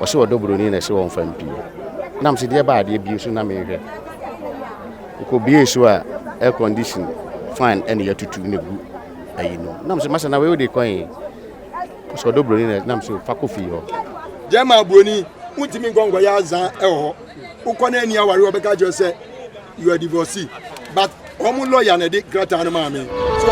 ɔsɛ ɔdɔ Broni na ɛsɛ wɔn fa mpi nam sɛ deɛ baade bi so na mehwɛ ko bie so a air condition fan ɛne yɛtutu ne gu ayi no nam sɛ masa na we de kwan so ɔdɔ Broni na nam sɛ fa kofi hɔ jema Broni untimi ngongo ya azan ɛwɔ ukɔ na ani aware obeka jo sɛ you are divorcee but omu lawyer na de grata no ma me so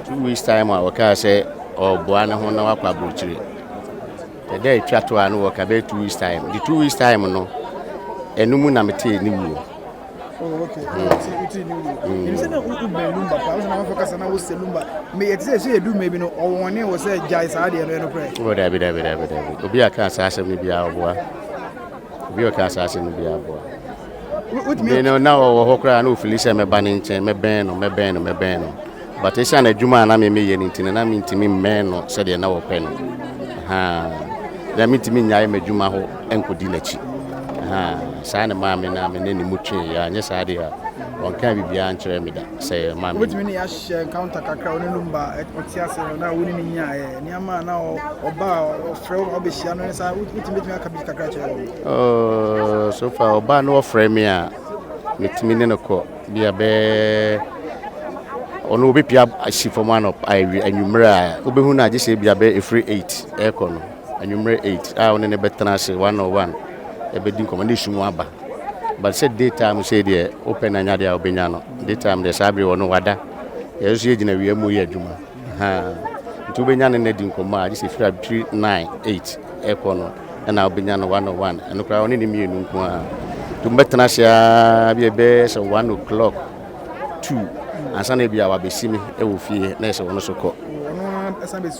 2 weeks time I waka say or boana ho na wakwa brochire the day twa to anu waka be 2 weeks time the 2 weeks time no enumu na mete ni mu. Oh, okay. You said that Lumba, I was not focusing on Lumba. May it say do maybe no or one year was a Jais idea and pray. Oh, David. Obi aka assassin will be our boy. Obi aka assassin will be our boy. You know now Hokra no Felicia me banning chain, me ban or me ban. But it's an a Juma and I may anything and I mean to me men or said now pen. They mean to me I Juma and could dinechi. Sana mama na me ne muche ya nyesa ade a wonka bibia ankyere me da say mama what me ya share counter kakra oni Lumba otiase na woni ni nya e niama na oba ofre obehia no say ultimate me aka bi kakra chere oh so far oba no ofre me a metimi ne ko bia be ono obepia asifom anop anwumra obehu na agese bia be free 8 eko no anwumra 8 a one ne betena se 101 ebedi commandation aba but said daytime say there open anya dia obenya no daytime the sabre wono wada yeso yegina wi amu ye adwuma nti obenya ne na di nkoma agi se fira 398 eko no na obenya no 101 eno kra oni ni mienu nko a to betena sia bi ebe so 1 o'clock 2 ansa na bia wa besimi e wo fie na se wono so ko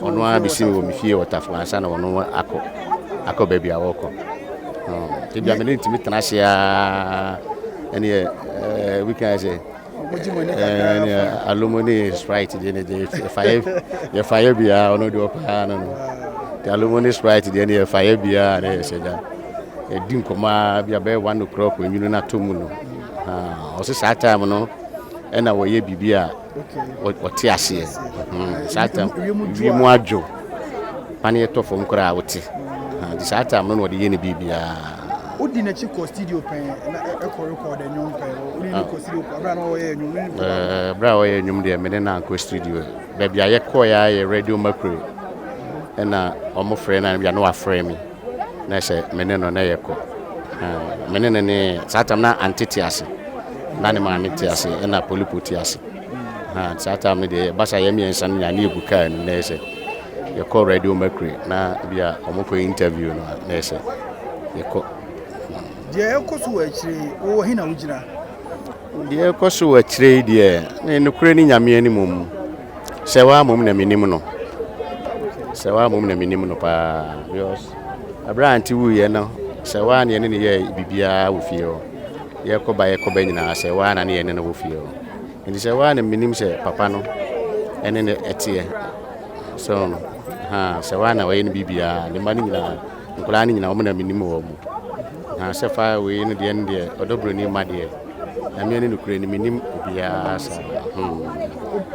ono abesimi wo mi fie wo Tafo ansa na wono akọ baby awoko Tibia me ntimi tenasia ene we can say alumoni Sprite de fire bia ono de opa no the alumoni Sprite de fire bia na seja e din koma bia be 1 o'clock enyu na tomu no o se sa time no ena wo ye bibia o ti ase sa time wi mu adwo pane to fom kra wote the sa time no de ye ne bibia Odi na chi ko studio pen na e ko record enyon pen odi ni ko studio bra na oye enyon bra oye enyon de me na ko studio baby aye ko ya ye radio macro na omo frɛ na bia no afrɛ me na se me no na ye ko me ne satam na antiti ase na ne ma meti ase na polipoti ase satam de basa ye mi ensan nya na ebuka na se ye ko radio macro na bia omo ko interview no na se ye ko de ekoso achire wo hina wujira de ekoso achire de na nukure ni nyame animum sewa mum na minim no pa because abranti wu ye no sewa na ne ye bibia wo fie o ye ko ba nyina sewa na ne ye ne wo fie o ndi sewa na minim se papa no ene ne etie so sewa na we ne bibia ne ma ne nyina nkula ne nyina wo na minim wo mu sefa we no de ne odo Broni ma de na me ne nukure ni minim bia sa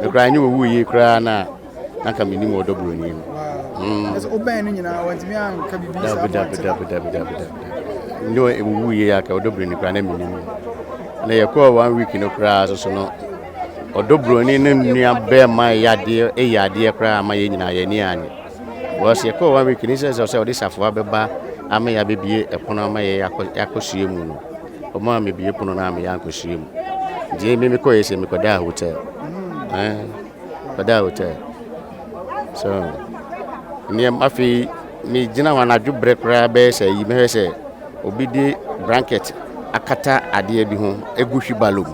nukura nyi wo yi kura na ka minim odo Broni so oben ni nyina wantimi an ka bibi sa no e wo yi ya ka odo Broni kura na minim na ye ko 1 week no kura so no odo Broni ne nua be ma ya de kura ma ye nyina ye ni anye wo se ko 1 week ni se odi safo be ba ama ya bebie epono ama ya yakosue mu no o ma me bie pono na ama ya yakosue mu je me ko yese me ko da hotel so ni afi mi jina wana djubre kra be se yi me se obi di blanket akata ade bi ho eguhwi balum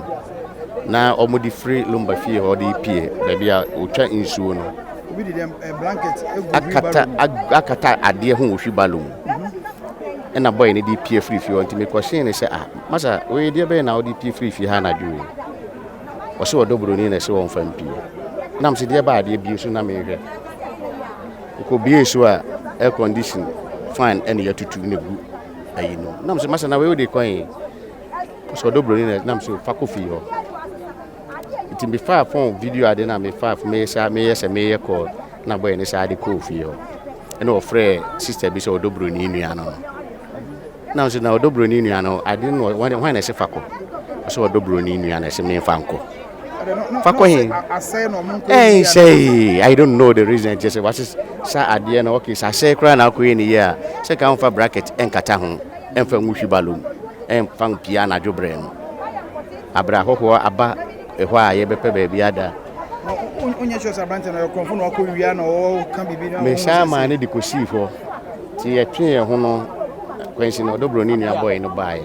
na omodi free Lumba fie ho de pie ba bia otwa insuo no obi di blanket akata ade ho ohwi balum ena boy ne di pie free fie on ti me question ne se masa we die be na odi pie free fie ha na dwe o se odo Broni na se won fam pie nam se die ba ade bi so na me hwe ko bie so a air condition fan ene yatutu ne gu ayi no nam se masa na we odi kwan so do Broni na nam so fa kofi ho it be far from video ade na me far me say me call na boy ni say ade kofi ho e no frɛ sister bi so do Broni nua no now so na do Broni nua no I didn't know when I say fa ko so do Broni nua na say me fa nko fa him say I don't know the reason just what is sa ade na okay sa say kra na ko ni ya say kan fa bracket enkata ho emfa nwuhwi balom emfa pia na dwobre no abra hoho aba ehwa ye bepe ba bia da onye sure sa branch na konfo na ko wia na o kan bibi na me sha ma ne de ko si fo ti ye twe ho no kwensi no do Broni nua boy no bai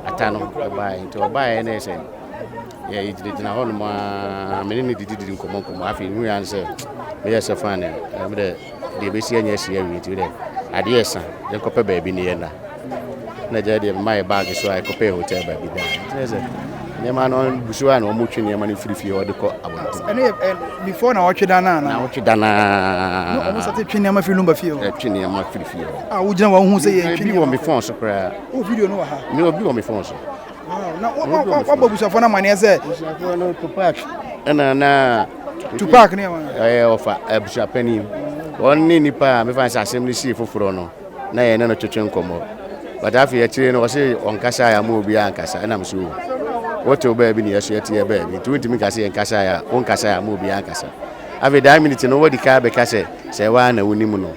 ata no bai to bai na ese ye idide na ho no ma me ne didi nkomo afi hu yan se me yes fan e me de be si anya si awi ti de ade esa ye ko pe ba bi ne ye na jade my bag so I ko pe hotel ba bi da ese ne ma no busuwa na o mu twe ne ma ne frifie o de ko abonto ene before na otwe dana na otwe dana no o mo sate twe ne ma fi Lumba fie o twe ne ma frifie wo gina wa hu se ye twe bi wo me phone so kra o video no wa ha me obi wo me phone so na wa babusafo na mane se busafo no Tupac na Tupac ne ma ofa busapani onni nipa me fa sa assembly si foforo no na ye no twetwe nkomo but afi ye chire no se onkasa ya ma obi ankasa na mso what o ba bi ne yeso yete ye ba bi to ntimi kase enkasa ya onkasa ya ma obi ankasa afi da minute no wodi ka be kase se wa na wonim no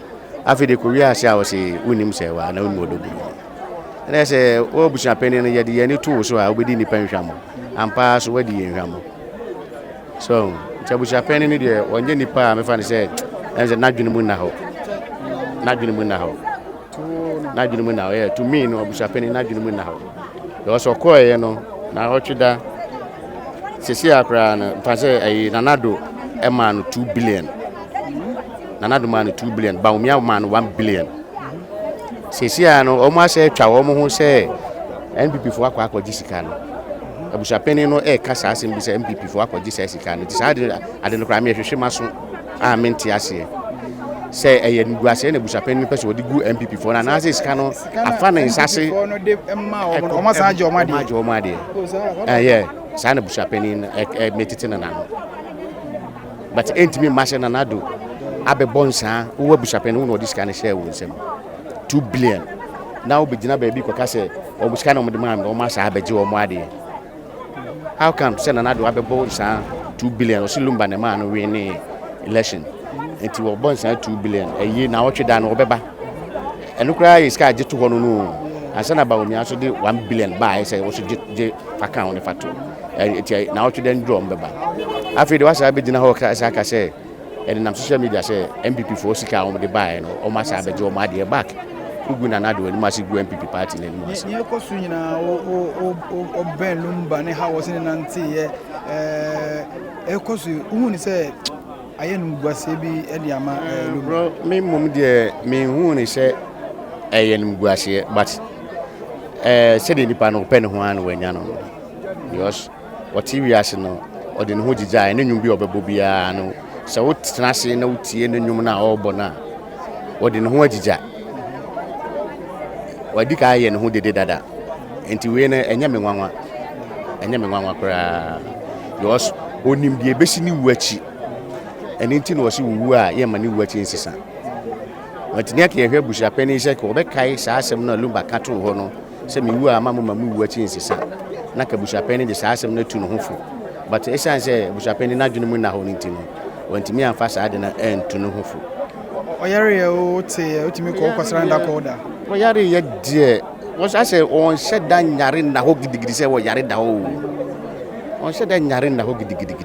afi de ko wi ase a wo se wonim se wa na wonim odobi na se o busapani no ye de ye ni to so a obedi nipa nhwamo ampa so wadi ye nhwamo so busapani ni de onye nipa me fa ne se enze nadwene mu na ho yeah to me no busapani nadwene mu na ho do so ko ye no na otweda sesi akra na fa se ayi nanado e ma no 2 billion nanado ma no 2 billion ba umia ma no 1 billion sesi ano o ma se twa wo mo ho se NPP fo akwa jisika no busapani no e kasa asem bi se NPP fo akwa jisika no ti sa ade no kra me hwehwe maso a menti ase say eye nguase na busapani pese odi gu MPP fo na se sika no afa na insase no de ma o ma sa ajo ma de yeah sa na busapani metiti na no but entimi mashe na nado abe bonsa wo busapani wo no di sika na share wo nsem 2 billion na wo begina ba bi ko ka se o busika na mo de ma o ma sa abeje o mo ade how come say na nado abe bonsa 2 billion o si Lumba na ma no we ni election enti wo bonsa 2 billion eyi na otwe da no obeba enukra is ka je to hono no ansa na ba omi aso de 1 billion ba I say wo so je faka on fato enti na otwe den draw mbeba afi de wasa abegina ho ka say eni nam social media say MPP for sika on de ba no o ma sa abeje o ma de back ugu na nado ni ma si gu MPP party na ni ma si ye ko su nyina o ben Lumba ne ha wo sin na nti ye e ko su hu ni say ayenu guase bi e dia ma bro me mum de me hu ni say ayenu guase but say the nipa no pen ho an wanya no because what we as no o de no ho jija ne nwum bi obebo bia no say wo tena se na utie ne nwum na obo na o de no ho jija wadi ka aye ne ho dede dada enti we na enya me nwanwa kra because onim de ebesi ni wuachi eni nti no si wuwu a ye mani wuachi nsisa watini ake ehwe busapani se ko be kai sa asem na Lumba kato ho no se mi wu a ma mu wuachi nsisa na ka busapani de sa asem na tu no hofo but esan se busapani na dwene mu na ho nti no wantimi amfa sa ade na entu no hofo oyare ye o te otimi ko kwasara nda ko da oyare ye die was ase on sheda nyare na ho gidigidi se wo yare da ho on sheda nyare na ho gidigidi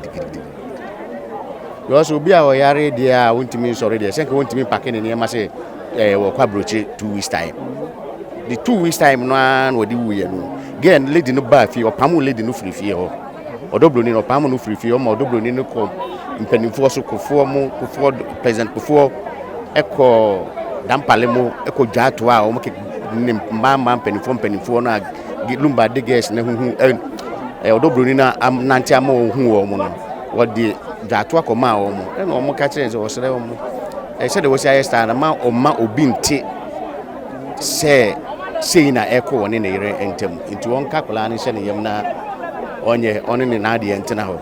yo so bia oyare dia wontimi sorry dia senke wontimi pake ne ma se wo kwa broche 2 weeks time the 2 weeks time no an wodi wuye no gen lady no ba fi opamu lady no free fi ho odobroni no opamu no free fi ho ma odobroni no ko mpanimfo so kofo president kofo eko dampale mo eko dwato a o mo ke mama mpanimfo no Lumba diges na hu odobroni na nanti ama hu wo mo no wodi dwato akoma wo mo e no mo ka kire so osere wo mo e se de wo sia star na ma o ma obi nti se sei na echo one ne yere entem nti won ka kola ne hye ne yam na onye one ne na de entena ho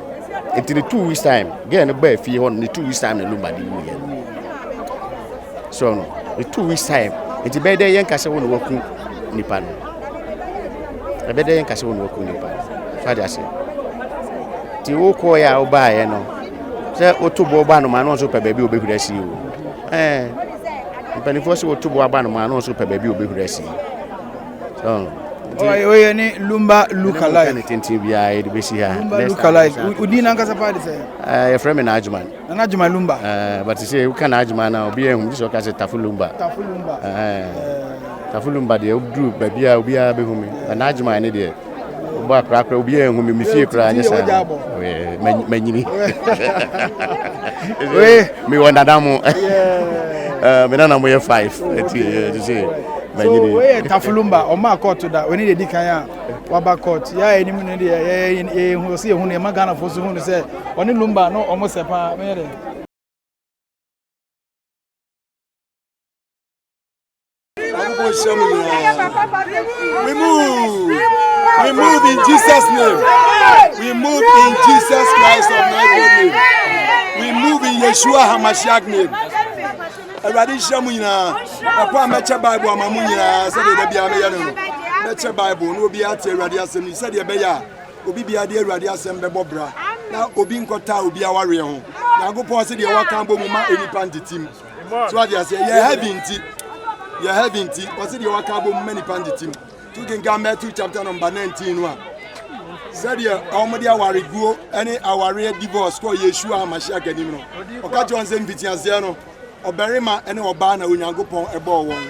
nti ne 2 weeks time girl ne ba fie ho ne 2 weeks time na Lumba de wu ye so no the 2 weeks time nti be dey yen kase wo no waku nipa no be dey yen kase wo no waku nipa so ade ase ti wo ko ya wo ba ye no se otubo ba no ma no so pe ba bi obehura si o mpanifo se otubo ba no ma no so pe ba bi obehura si so oye ni Lumba lookalike ne tintin bia e de be si ha Lumba lookalike udi na nkasa pa de say your friend na Ajuman Lumba but you say you can Ajuman na obi ehum dis o ka say Tafo Lumba Tafo Lumba de obdu ba bia obi a behumi na Ajuman ne de oba kra obi ehum me fie kra anya sa manyini me wona damu me na mo ye 5 to say so we Tafo Lumba o ma court da we need dey kan ya waba court ya enim ne dey hu se hu ne magana fo so hu ne se oni Lumba no o mo sepa me dey we move in Jesus name. We move in Jesus Christ of Nazareth name. We move in Yeshua HaMashiach name. Everybody shamu nyina akwa meche Bible amamu nyina se de bia me yano meche Bible no obi ate Awurade asem se de be ya obi bia de Awurade asem be bobra na obi nkota obi aware ho na agopon se de waka bo mu ma enipa ntitim so ade ase ye heaven ti o se de waka bo mu ma enipa ntitim tu genga Matthew chapter number 19 no a se de awomde aware guo ene aware divorce ko Yeshua HaMashiach anim no oka John se mfitiase no oberima ene oba na Onyankopon ebo won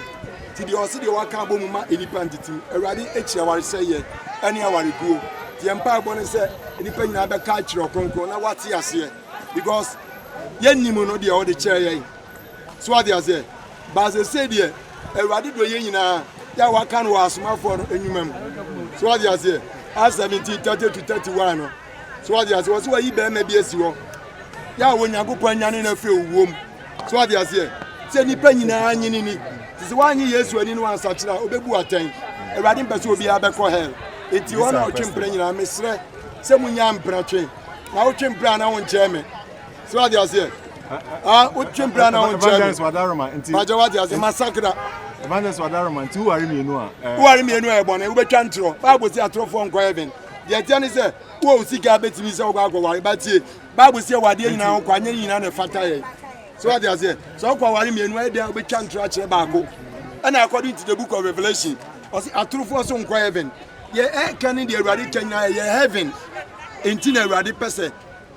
ti de o se de waka bo mu ma enipa ntitim Awurade echi aware se ye ene aware guo ti empa agbo ne se enipa nyina be ka kire okonkon na wate ase because yennimu no de o de kire ye so ade ase ba se de Awurade do ye nyina ya waka no asomafo no enyumam so ade ase as 17 30 to 31 no so ade ase wo se wa yi be ma bi esi wo ya wo Onyankopon nyane na fe owom so ade ase se nipa nyina anyini ni se wanyi Yesu ani no ansa kira obebu atan Awurade mpese obi abekọ hell enti wona otwempre nyina mesre se munya mpratwe na otwempre na wonche me so ade ase otwempre na wonche Evangelist Wadaroma enti bajo wade ase massacre Evangelist Wadaroma enti wari mienu a wari mienu e bone ubetwa ntro Bible say atrofo nko heaven de tie ne se wo osika betimi se wo akọ wari batie Bible say wade nyina nko anya nyina na fata ye so what they say so kwa wari mienu e dey obetwa ntro a kire baako and according to the book of Revelation o say atrofo so nko heaven ye e kan the Awurade kanya ye heaven enti na Awurade pese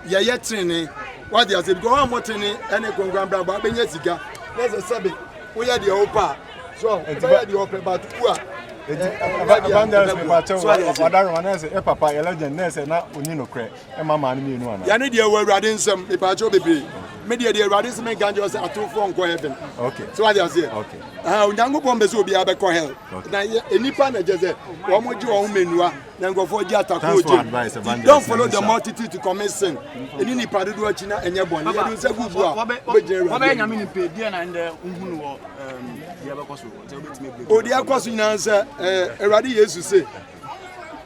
ye trene what they say go on motene ene kongwan bra ba benya sika let's say we ya the opa so we ya the opa but who are Evangelist Wadaroma na say papa ye legend na say na oni no kre e mama na mienu ana ya ne de Awurade nsem e pa cho bebe me de Awurade nsem ganje say atrofo nko heaven okay so what they say okay Onyankopon bezo obi abekọ hell na enipa na jeze wo mo ji wo menua na ngofo ji atako oje don't follow the multitude to commit sin eni nipa dodo achi na enye bone ye do se gugu a wo be nyame ni pe die na nde nhunu wo die abekọ so je obetime break odi akoso nyina nse Awurade Yesu se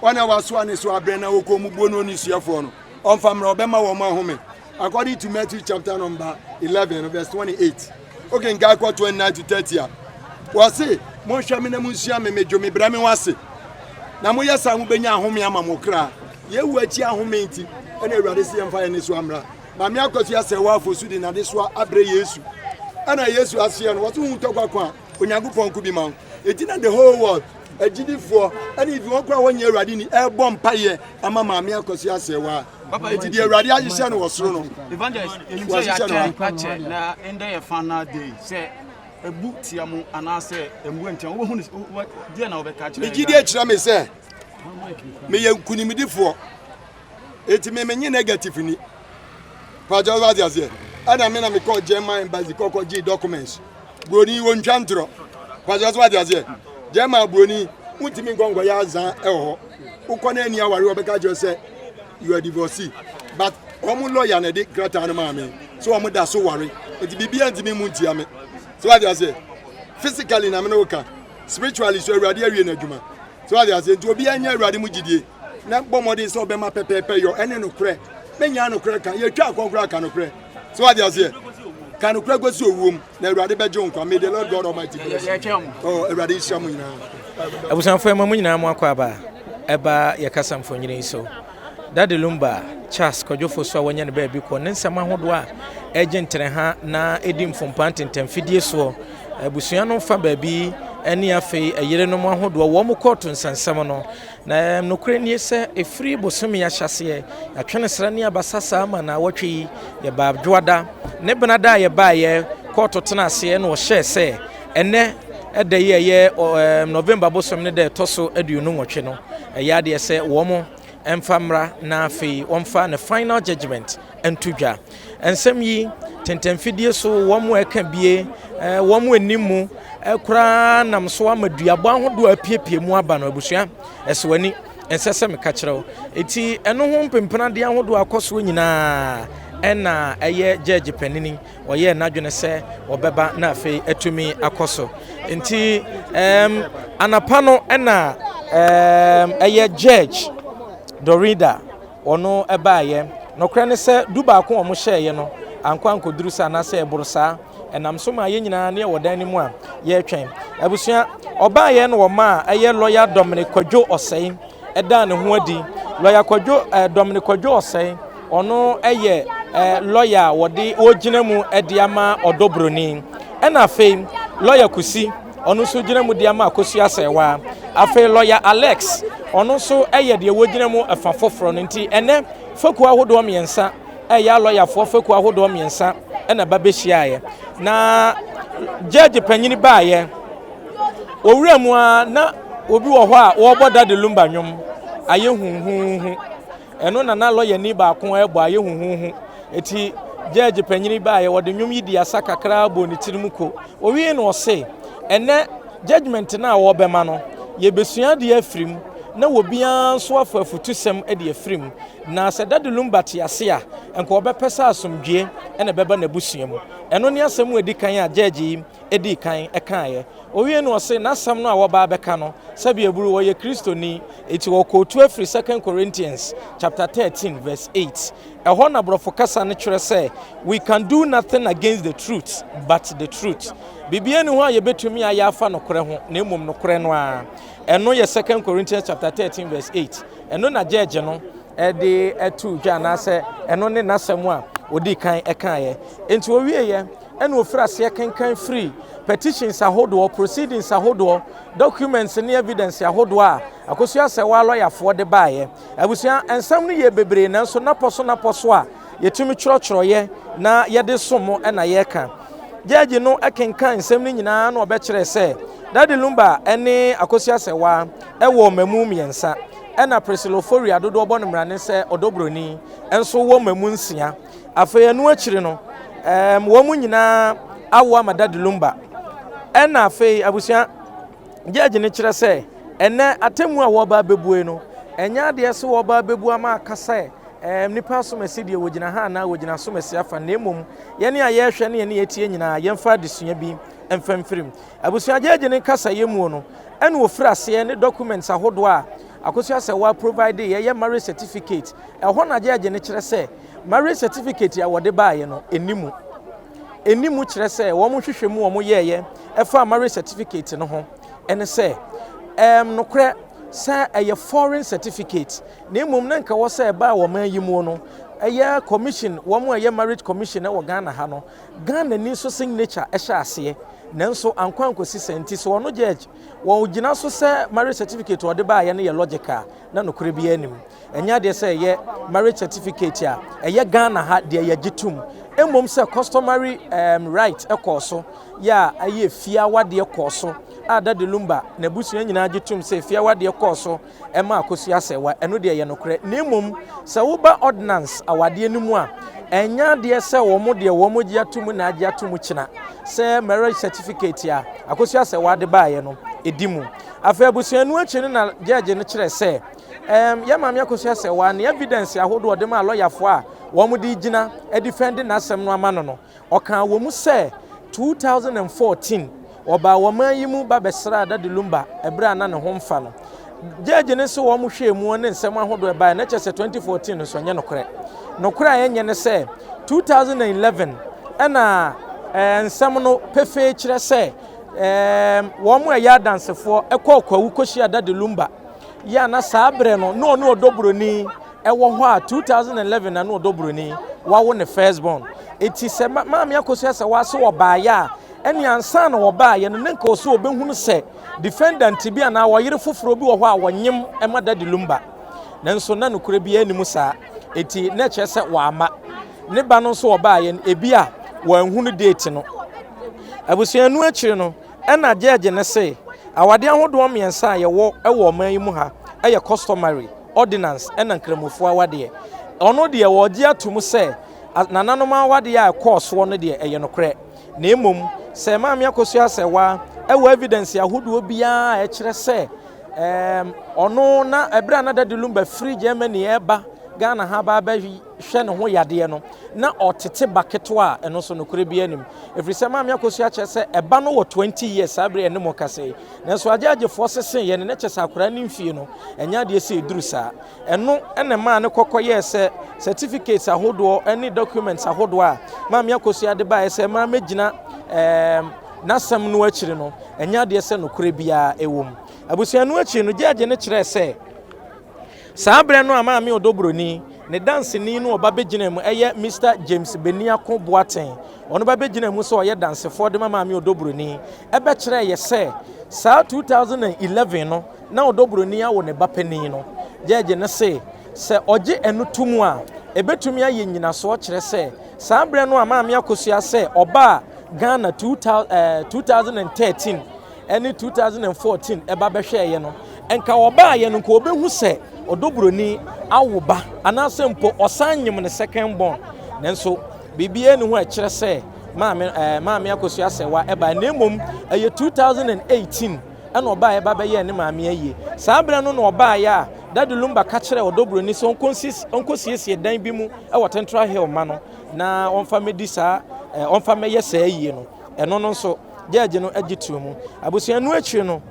wana waso ane so abre na wokomu buo no ni suafo no onfamra obema wo ma home according to Matthew chapter number 11 verse 28 okay nga kwa 29 to 30 wase mo hwame na munsia me medwo bra me wase na mo yesa mo benya ahome ama mo kra ye wu achi ahome nti ene Awurade se yemfa ye ne so amra ma me akoso ase wa afosu di na de so abre Yesu ana Yesu ase no wase hu tokwa kwa Onyankopon ku bi ma eti na the whole world agidifo ene if won kra wonye Awurade ni e bom paye ama ma me akoso ase wa eti di Awurade agihye no wosoro no evangelist enimse ya che na ende ye final day say ebu tiamu anase emu entian wo hu die na obeka kire gidi akira me se me ye nkunimidifo eti me menye negative ni paja wa dia se ana me na me call German embassy ko gi documents Broni won twantro paja wa dia se German Broni untimi ngongo ya zan ho ukọ na ani aware obeka jo se you are divorcee but omu lawyer na de grata na ma me so omu da so ware eti bibia ntimi mu ntia me so what you say physically na me no ka spiritually so awurade awie na adwuma so ade ase nti obi anya awurade mu gidie na bomodin so obema pepepe yo ene no kre menya no kre kan ye twa akonkra kan no kre so ade ase kan no kre gosi owuom na awurade beje nkwa may the Lord God Almighty bless oh awurade shamu nyina abusanfo emamu nyina mu akwa eba yakasa mfonyire so Daddy Lumba Charles Kwadwofo so wanya ne ba bi ko ne nsama hodo a ejentere ha na edim fompante ntamfidie so abusua no fa ba bi eni afei ayire no ahodo wo mo koto nsansam no na nokure nie se efri bosom ya hyase atwene sra ne abasasa ama na wotwe ye ba dwoada ne benada ye ba ye koto tena ase no wo hye se ene ede ye November bosom ne de toso aduonu nwotwe no ya de se wo mo emfamra na afei womfa ne final judgment entudwa ensem yi tentemfidie so wo mo eka bie wo mo animu ekura nam so amaduabo ahodo apiepie mu aba no abusua esewani ensese me ka kirew eti eno ho mpempena de ahodo akoso nyina ena eye judge panini oye nadwene se obeba na afei etumi akoso enti anapano ena eye judge Dorida ono ebaye no kra ne se duba ko omo hyeye no ankwa nkoduru sa na se eburusa enam so ma ye nyina ne wodan ni mu a ye twen abusua obaye no wo ma eye lawyer Dominic Kwadwo Osei eda ne ho adi lawyer Kwadwo Dominic Kwadwo Osei ono eye lawyer wodi ogina mu edi ama Broni ena afei lawyer Kusi ono so gina mu di ama Akosu Asewa afei lawyer Alex ono so eye de wogina mu afafoforo nti ene faku ahodo miensa eye lawyer fo faku ahodo miensa ena babehia na judge panyini baaye owura mu na obi wo ho a wo boda de Lumba nwom aye hunhunhu eno na lawyer ni ba ko ebo aye hunhunhu eti judge panyini baaye wo de nwom yi di asa kakra bo ni tirimuko owie no se ene judgment na wo bema no ye besua de afrim na wobian so afafutusem e de afrim na se Daddy Lumba tiase a enko obepesa asomdwe ene beba na busua mu eno ne asem edi kan a judge edi kan ekaaye owie no se na asem no a wo ba beka no sabi eburu wo ye kristoni eti wo kotu afri 2 Corinthians chapter 13 verse 8 ehon na brofo kasa ne kyerɛ sɛ we can do nothing against the truth but the truth bibia ni ho a ye betumi aya afa no kore ho na emom no kore no a eno ye 2 Corinthians chapter 13 verse 8 eno na judge no ede etu dwa na sɛ eno ne nasɛm a odi kan ekaaye enti owie ye ena ofira se kankan free petitions ahodo proceedings ahodo documents and evidence ahodo a Akosu Asewa lawyer for de baaye abusua ensam no ye bebre na so na poso a yetumi kyerɔkyerɔ ye na ye de somo ena ye ka judge no ekenkan ensam no nyina na obekyerɛ sɛ Daddy Lumba ene Akosu Asewa ewo mamu miensa ena Presilofori adodo obo no mrane sɛ Broni enso wo mamu nsia afei anu akiri no wo mu nyina awo ama Daddy Lumba ena afei abusua judge ne kyerɛ sɛ ene atemu a wo ba bebue no enya de se wo ba bebu ama akasa nipa so mesi de wogina ha na wogina so mesi afa na emom ye ne aye hwe ne ye ne yetie nyina ye mfa desua bi emfamfirim abusua judge ne kasa yemu no ene wo frase ne documents ahodo a Akosu Asewa provide ye marriage certificate ehon na judge ne kyerɛ sɛ marriage certificate ya wode baaye no enimu kyerɛ sɛ wo mo hwehwɛ mu wo mo yeye efa marriage certificate no ho ene sɛ nokre sɛ eye foreign certificate na emom na nka wo sɛ ba wo man yimu no eye commission wo mo eye marriage commission na wo Ghana ha no Ghana ni so signature ehya ase nanso ankwankosi senti so wono judge wo gina so sɛ marriage certificate wo de ba ye no ye logical na nokre bi anim enya de sɛ ye marriage certificate a eye Ghana ha de ye gitum emom sɛ customary right ekoso ya aye fia wade ekoso a Daddy Lumba na busua nyina gitum sɛ fia wade ekoso ema Akosu Asewa eno de ye nokre na emom sɛ wo ba ordinance awade animu a enya de sɛ wo mo de wo mo gi atum na agi atum kina sɛ marriage certificate a Akosu Asewa de baaye no edimu afɛ busua nu akyi na judge ne kyerɛ sɛ ya maame Akosu Asewa na evidence ahodo de ma lawyer fo a wo mo de gina defend na asɛm no ama no no ɔka wo mu sɛ 2014 oba woman yi mu ba besra da de Lumba ebra na ne ho mfa no judge ne so wo mo hwe mu ne nsem ahodo e ba na chese 2014 no so nye nokore a yenye ne se 2011 na nsem no pefe kire se wo mo ya dansefo ekokwawu koshia da de Lumba ya na sabre no no odobroni ewo ho a 2011 na no odobroni wawo ne firstborn eti se maami akosia se wase wo baaya eni ansa na wo baaya no nka oso obehunu se defendant bi ana wo yire foforo bi wo ho a wonyem ema da de Lumba nanso na nokure bi animu saa eti na che se wa ama ne ba no so wo baaya ebi a wanhunu date no abusuanu akire no ena judge ne se awade ahodo miensa ye wo ewo man yi mu ha eye customary ordinance ena nkramofo awade ono de wo gi atum se nananom awade ya course wo no de eye nokre na emom se maami akosua se wa ewo evidence ahodo bia e kire se ono na ebra na da de Lumba free Germany eba Ghana ha ba hwe ne ho yade no na otete baketo a eno so nokure bia nim every se maami akosua kire se eba no wo 20 years abre ene mo kase na so ajaje force sen ye ne kire akura ni mfie no enya de se eduru sa eno ene ma ne kokoye se certificates ahodo any documents ahodo a maami akosua de ba se ma megina na sam no akire no enya de se nokure bia ewom abusua no akire no jaje ne kire se sabre no amaami odobroni ne dance ni no oba begina mu eye Mr James Beniako Boaten ono ba begina mu so oye dance for de amaami odobroni ebe kire ye se sa 2011 no na odobroni awo ne bapani no jeje ne se oje enutumu a ebetumi aye nyina so kire se sabre no amaami akosua se oba Ghana 2013 and 2014 eba behwe ye no enka oba ye no ko obehu se odobroni awoba anase mpo osanyem ne second born nenso bibie ne ho a kire se maami akosua se wa eba na emom eye 2018 ana oba eba be ye ne maami aye sabre no no oba ya da de Lumba ka kire odobroni so onkosiesie dan bi mu e wo Central Hill ma no na onfa medisa onfa meye se aye no eno no so judge no agitu mu abusua no akire no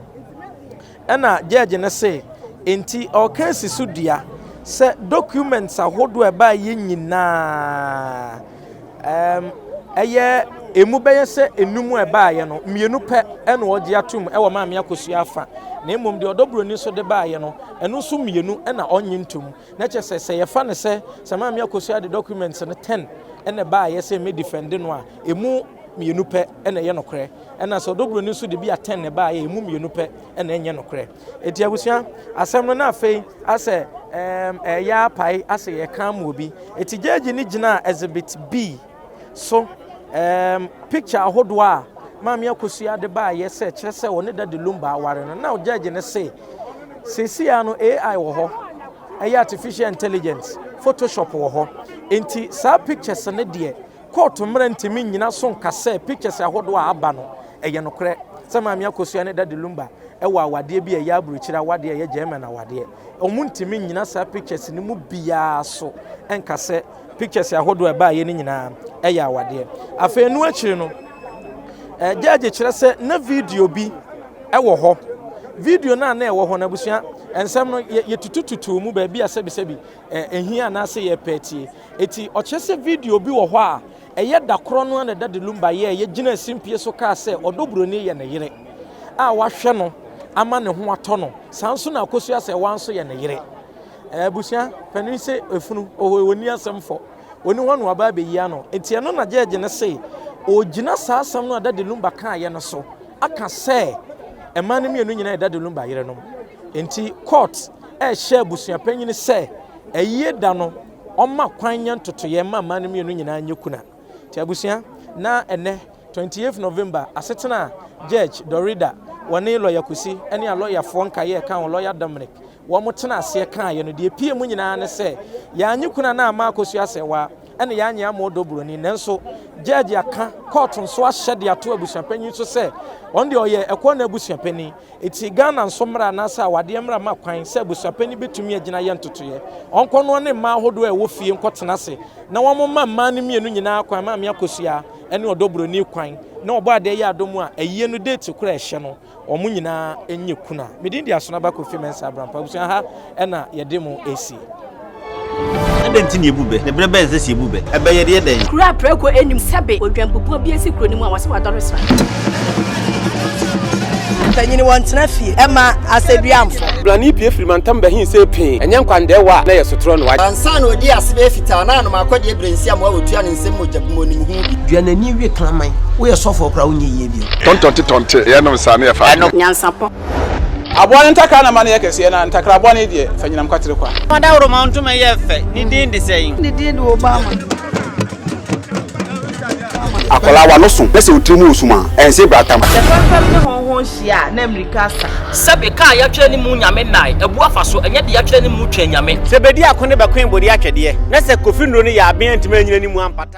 ena judge ne se enti okansi sudua se documents ahodo eba ye nyina eye emu beye se enumu eba ye no mienu pe ena oje atum e wo maami akosua afa na emom de odobroni so de ba ye no eno so mienu ena onyintum na che se ye fa ne se maami akosua de documents ne 10 ena ba ye se me defend no a emu mienu pe ena ye nokre ena so odobroni so de bi a 10 ne ba ye emu mienu pe ena enye nokre eti abusua asem no na afei ase ya pai ase ye kan obi eti jeje ni gina exhibit B so picture ahodo a maami akosua de ba ye se kire se woni da de Lumba aware no na jeje ne se sia no AI wo ho artificial intelligence Photoshop wo ho enti sa pictures ne de court mrantimi nyina so nkase pictures ahodo a aba no eye nokre se maami akosua ne da de Lumba ewa awade bi ya aburuchira awade ye German awade omuntimi nyina sa pictures ni mu bia so enkase pictures ahodo e ba ye ni nyina eya awade afa enu akire no judge kire se na video bi ewo ho video na ewo ho na busua ensem no ye tutututu mu ba bi asebi ehia na se ye peti eti o kire video bi wo ho a eye dakoro no na da de Lumba ye gina simpie so ka se odobroni ye ne yire a wahwe no ama ne ho ato no sanso na akosua se wanso ye ne yire busua panin se efunu woni asemfo woni wonu aba be yia no enti eno na judge ne se o gina sa asam no da de Lumba kan ye no so aka se emane mienu nyina da de Lumba yire no enti court share busua panyin se eyiye da no oma kwanya ntotoye ma mane mienu nyina anyekuna ti abusua na ene 28th November asetena judge Dorida woni lawyer kusi ene a lawyer fo nka ye kan lawyer Dominic wo motena ase kan ye no de pie mu nyina ne se ya anyekuna na ama akosua se wa ene ya anya ama odobroni nenso judge aka court nso ahye de ato abusuapanyin so se on de oye ekwo na abusuapanyin eti Ghana nso mra na sa wade mra ma kwan se abusuapanyin betumi agina ye ntotoye onko no ne ma hodo e wo fie nkotena se na wo ma ma ne mienu nyina kwan ma me akosua ɛne ɔdɔ Broni kwan na ɔbɔ ade yɛ adom a ɛyie no date kora ɛhyɛ no ɔmo nyinaa enye kuna medin dia so na ba Kofi Mensa Abrampa busua ha ɛna yɛde mo esi Adenti ne ebube ne brebe nse si ebube ebeye de den kura preko enim sebe odwampopo bi esi kuro ni mu a wase wadɔre sra tanyini wɔntena fie ɛma aseduamfo Blani pie firi mantam bahin sɛ pin ɛnyɛ nkwande wa na yɛ sotoro no wa ansa na odi asebe fita na anoma akɔde ebrensi am wa wotua ne nsɛm mojabumo nim hu duanani wie klaman wo yɛ sɔfo kra wo nyɛ yie bio tontonte yɛ nom sa na yɛ fa nyansapo aboa ntakra na ma na yɛ kɛse na ntakra aboa ne deɛ fa nyinam kwatere kwa mada woro ma ntoma yɛ fɛ ni din de sɛyin ni din de Obama akola wa no so pese otimu osuma ense bratam fam ne honhon hia na America sa sebe ka ya twɛ ni mu nyame nai ebu afa so enye de ya twɛ ni mu twɛ nyame sebedi akone bakwen bodi atwɛdeɛ na sɛ Kofi Nro ne yɛ aben antima nyina ni mu ampata